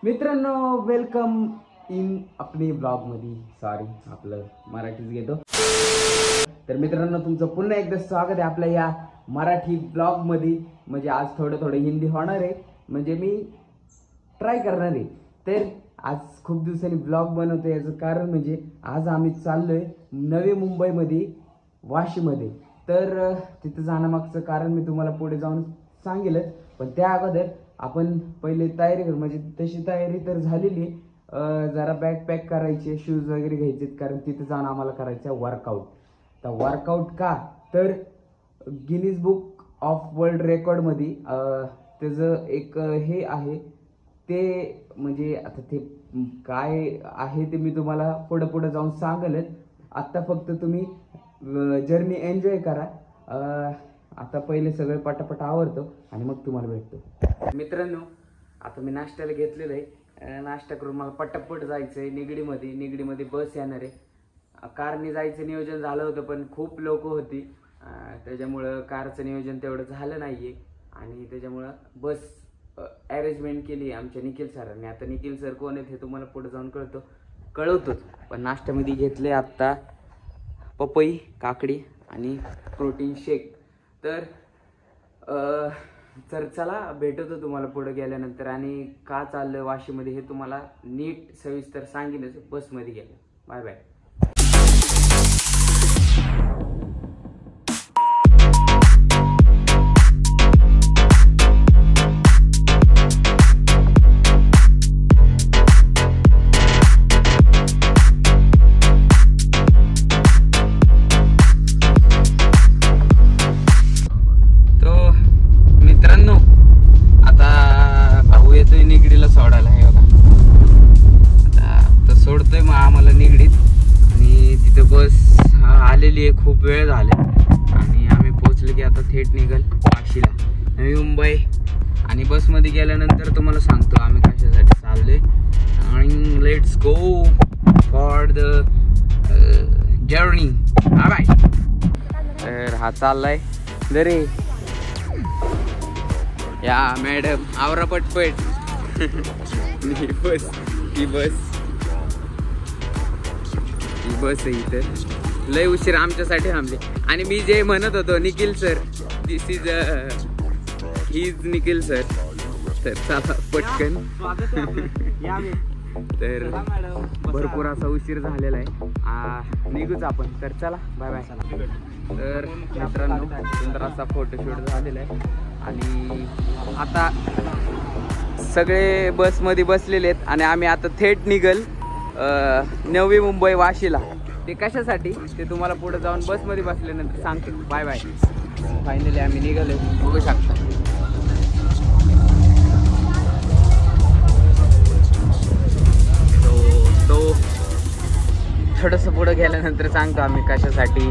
मित्रांनो welcome in अपनी ब्लॉगमध्ये. सॉरी आपलं मराठीच घेतो. तर मित्रांनो तुमचं पुन्हा एकदा स्वागत आहे आपल्या या मराठी ब्लॉगमध्ये. म्हणजे आज थोडं हिंदी होणार आहे, म्हणजे मी ट्राय करणार आहे. तर आज खूप दिवसांनी ब्लॉग बनवतो. याचं कारण म्हणजे आज आम्ही चाललोय नवी मुंबईमध्ये वाशीमध्ये. तर तिथं जाण्यामागचं कारण मी तुम्हाला पुढे जाऊन सांगेलच, पण त्या अगोदर आपण पहिले तयारी करू. म्हणजे तशी तयारी तर झालेली, जरा बॅग पॅक करायची, शूज वगैरे घ्यायचे, कारण तिथे जाऊन आम्हाला करायचं वर्कआउट. तर वर्कआउट का तर गिनीज बुक ऑफ वर्ल्ड रेकॉर्डमध्ये त्याचं एक हे आहे. ते म्हणजे आता ते काय आहे ते मी तुम्हाला पुढं जाऊन सांगेलच. आत्ता फक्त तुम्ही जर्नी एन्जॉय करा. आता पहिले सगळं पटापट आवरतो आणि मग तुम्हाला भेटतो. मित्रांनो आता मी नाश्त्याला घेतलेलं आहे. नाश्ता करून मला पटापट जायचं आहे निगडीमध्ये बस येणार आहे. कारने जायचं नियोजन झालं होतं, पण खूप लोक होती, त्याच्यामुळं कारचं नियोजन तेवढं झालं नाही आहे. आणि त्याच्यामुळं बस अरेंजमेंट केली आमच्या निखिल सरांनी. आता निखिल सर कोण आहेत हे तुम्हाला पुढे जाऊन कळवतोच. पण नाश्त्यामध्ये घेतले आत्ता पपई, काकडी आणि प्रोटीन शेक. तर चला भेटतो तुम्हाला पुढे गेल्यानंतर. आणि का चाललं वाशीमध्ये हे तुम्हाला नीट सविस्तर सांगेनच बसमध्ये गेलं. Bye bye. खूप वेळ झाले आणि आम्ही पोहोचले की आता थेट निघाल वाशीला, नवी मुंबई. आणि बसमध्ये गेल्यानंतर तुम्हाला सांगतो आम्ही कशासाठी चाललोय. आणि let's go for the journey. Bye. तर हा चाललाय दरे या मॅडम आवरा पटपट. ही बस आहे इथं. लय उशीर आमच्यासाठी थांबले. आणि मी जे म्हणत होतो Nikhil sir, this is his Nikhil sir. तर चला पटकन. तर भरपूर असा उशीर झालेला आहे, निघूच आपण. तर चला बाय बाय. तर मित्रांनो सुंदर असा फोटोशूट झालेला आहे. आणि आता सगळे बसमध्ये बसलेले आहेत आणि आम्ही आता थेट निघल नवी मुंबई वाशीला. ते कशासाठी ते तुम्हाला पुढे जाऊन बसमध्ये बसल्यानंतर सांगतो. Bye bye. फायनली आम्ही निघालो, बघू शकता. तो थोडंसं पुढं गेल्यानंतर सांगतो आम्ही कशासाठी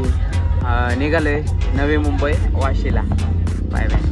निघालोय नवी मुंबई वाशीला. Bye bye.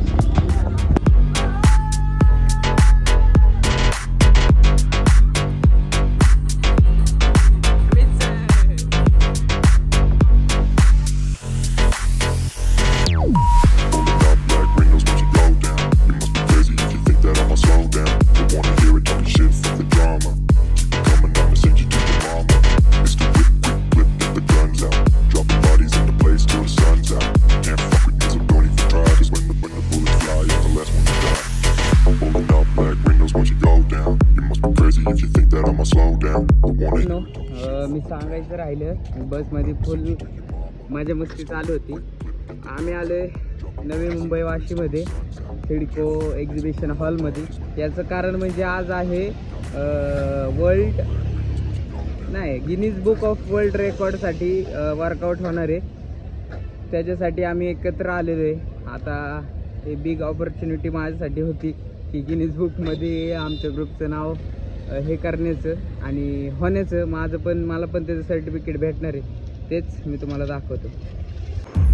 मी सांगायचं राहिलं, बसमध्ये फुल मजा मस्ती चालू होती. आम्ही आलोय नवी मुंबई वाशीमध्ये सिडको एक्झिबिशन हॉलमध्ये. याचं कारण म्हणजे आज आहे गिनीज बुक ऑफ वर्ल्ड रेकॉर्डसाठी वर्कआउट होणार आहे. त्याच्यासाठी आम्ही एकत्र आलेलो आहे. आता हे बिग ऑपॉर्च्युनिटी माझ्यासाठी होती की गिनीज बुकमध्ये आमच्या ग्रुपचं नाव हे करण्याचं आणि होण्याचं. मला पण त्याचं सर्टिफिकेट भेटणार आहे. तेच मी तुम्हाला दाखवतो.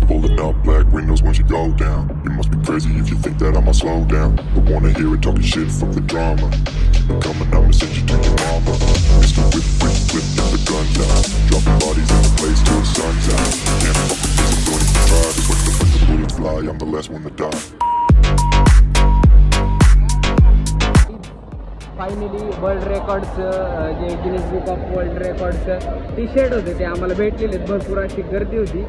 Pulling up black windows once you go down. You must be crazy if you think that I'ma slow down. Don't wanna hear it talking shit, fuck the drama. Keep it coming, I'ma send you to your mama. Mr. Whip, get the guns out. Dropping bodies in the place till the sun's out. Can't fuck with this, I'm going to try. Just when the bullets fly, I'm the last one to die. Finally world रेकॉर्डचं जे Guinness book of world रेकॉर्डचं T shirt होते ते आम्हाला भेटलेले आहेत. भरपूर अशी गर्दी होती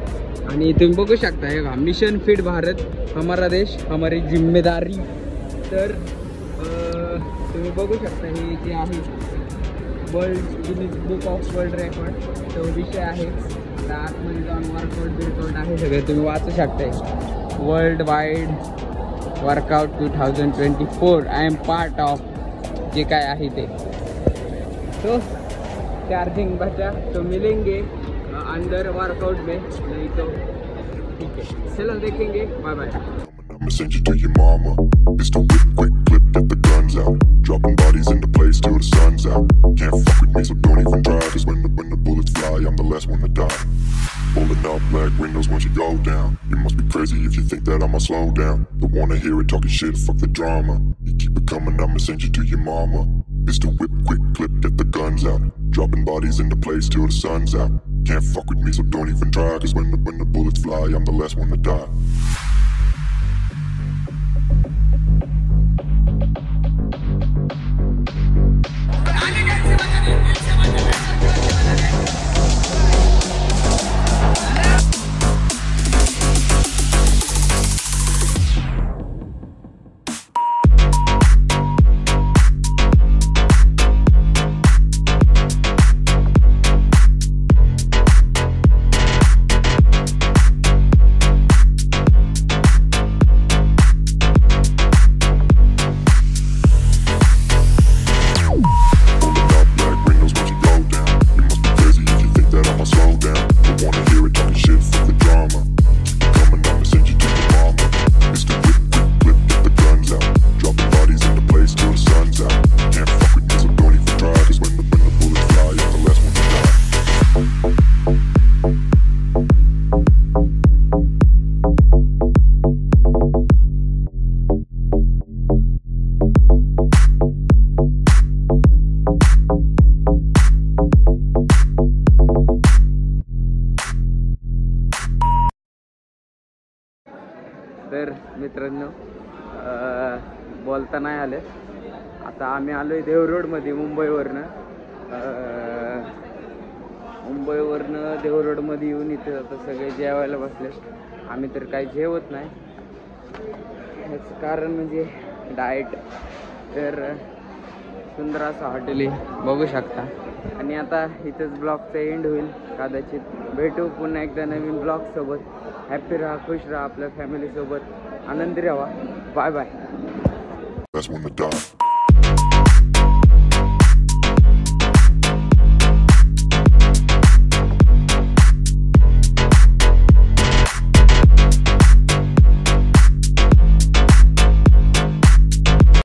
आणि तुम्ही बघू शकता हे मिशन फिट भारत हमारा देश हमारी जिम्मेदारी. तर तुम्ही बघू शकता हे जे आहे world Guinness book of world record तो विषय आहे. तर आतमध्ये जाऊन वर्कआउट आहे सगळे तुम्ही वाचू शकताय. World wide workout 2024 I am part of जे काय आहे ते. तो चार्जिंग बचा तो मिलेंगे अंदर वर्कआउट में, नहीं तो ठीक है चलो देखेंगे. Bye bye. I'ma send you to your mama. Pistol whip, quick clip, get the guns out. Dropping bodies into place till the sun's out. Can't fuck with me, so don't even try. Cause when the bullets fly, I'm the last one to die. Pulling up black windows once you go down. You must be crazy if you think that I'ma slow down. Don't wanna hear it talking shit, fuck the drama. You keep it coming, I'ma send you to your mama. Pistol whip, quick clip, get the guns out. Dropping bodies into place till the sun's out. Can't fuck with me, so don't even try. Cause when the bullets fly, I'm the last one to die. तर मित्रांनो बोलता नाही आलं. आता आम्ही आलो आहे देवरोडमध्ये मुंबईवरनं देवरोडमध्ये येऊन इथं आता सगळे जेवायला बसले. आम्ही तर काही जेवत नाही. ह्याचं कारण म्हणजे डाएट. तर सुंदर असं हॉटेल आहे बघू शकता. आणि आता इथंच ब्लॉगचा एंड होईल कदाचित. भेटू पुन्हा एकदा नवीन ब्लॉगसोबत. हॅपी राहा, खुश राहा, आपल्या फॅमिलीसोबत आनंदी राहा. Bye bye. That's when to die.